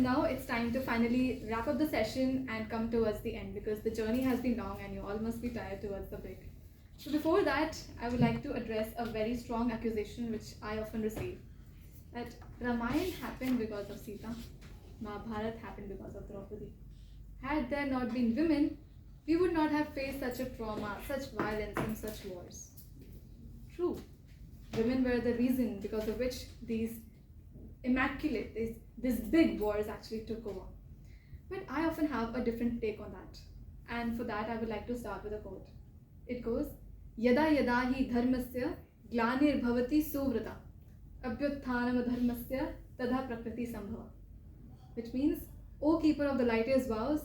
now it's time to finally wrap up the session and come towards the end, because the journey has been long and you all must be tired towards the break. So before that, I would like to address a very strong accusation which I often receive, that Ramayana happened because of Sita, Mahabharata happened because of Draupadi. Had there not been women, we would not have faced such a trauma, such violence and such wars. True, women were the reason because of which these these big wars actually took over. But I often have a different take on that. And for that, I would like to start with a quote. It goes, Yada yada hi dharmasya glanir bhavati suvrata abhyutthanam dharmasya tadha prakriti sambhava. Which means, O keeper of the lightest vows,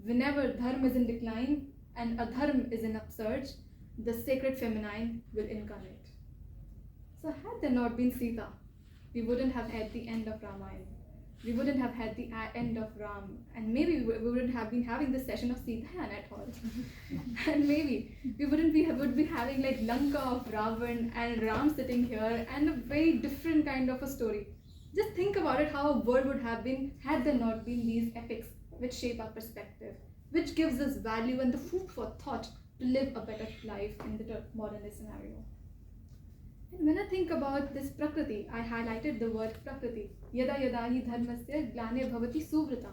whenever dharma is in decline and adharma is in upsurge, the sacred feminine will incarnate. So had there not been Sita, we wouldn't have had the end of Ramayana. We wouldn't have had the end of Ram. And maybe we wouldn't have been having this session of Sitayan at all. And maybe we would be having like Lanka of Ravan and Ram sitting here and a very different kind of a story. Just think about it, how a world would have been had there not been these epics which shape our perspective, which gives us value and the food for thought to live a better life in the modern scenario. And when I think about this Prakriti, I highlighted the word Prakriti. Yada yada hi dharmasya glane bhavati suvrata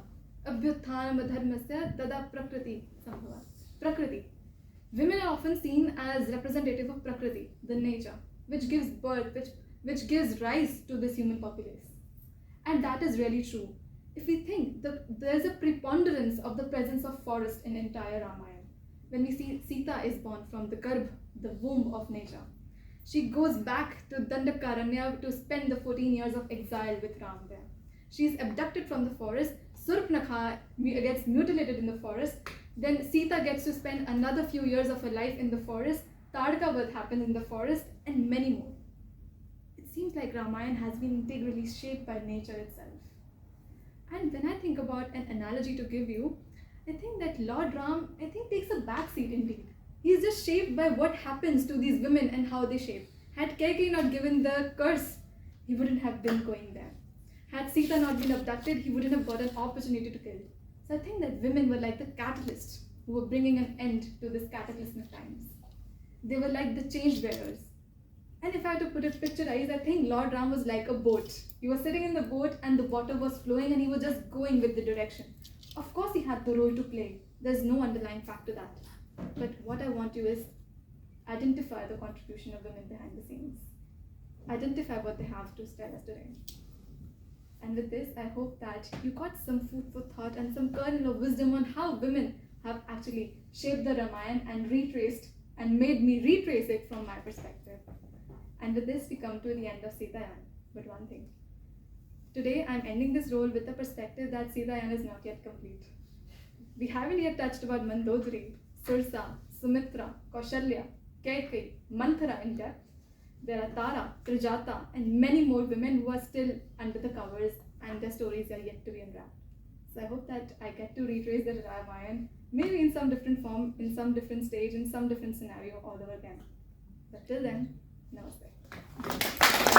abhyutthanam dharmasya tada prakriti sambhava. Prakriti. Women are often seen as representative of Prakriti, the nature, which gives birth, which gives rise to this human populace. And that is really true. If we think there is a preponderance of the presence of forest in entire Ramayana. When we see Sita is born from the Garbh, the womb of nature. She goes back to Dandakaranya to spend the 14 years of exile with Ram there. She is abducted from the forest. Surpnakha gets mutilated in the forest. Then Sita gets to spend another few years of her life in the forest. Tadkavadh happens in the forest, and many more. It seems like Ramayana has been integrally shaped by nature itself. And when I think about an analogy to give you, I think that Lord Ram, takes a backseat indeed. He is just shaped by what happens to these women and how they shape. Had Kaikeyi not given the curse, he wouldn't have been going there. Had Sita not been abducted, he wouldn't have got an opportunity to kill. So I think that women were like the catalysts who were bringing an end to this cataclysmic times. They were like the change bearers. And if I had to put it picturized, I think Lord Ram was like a boat. He was sitting in the boat and the water was flowing and he was just going with the direction. Of course he had the role to play. There's no underlying fact to that. But what I want you is identify the contribution of women behind the scenes. Identify what they have to tell us today. And with this, I hope that you got some food for thought and some kernel of wisdom on how women have actually shaped the Ramayana and made me retrace it from my perspective. And with this, we come to the end of Sitayan. But one thing. Today, I'm ending this role with the perspective that Sitayan is not yet complete. We haven't yet touched about Mandodari, Sursa, Sumitra, Kaushalya, Kaikeyi, Manthara in depth. There are Tara, Trijata, and many more women who are still under the covers and their stories are yet to be unwrapped. So I hope that I get to retrace the Ramayana, maybe in some different form, in some different stage, in some different scenario all over again. But till then, namaste.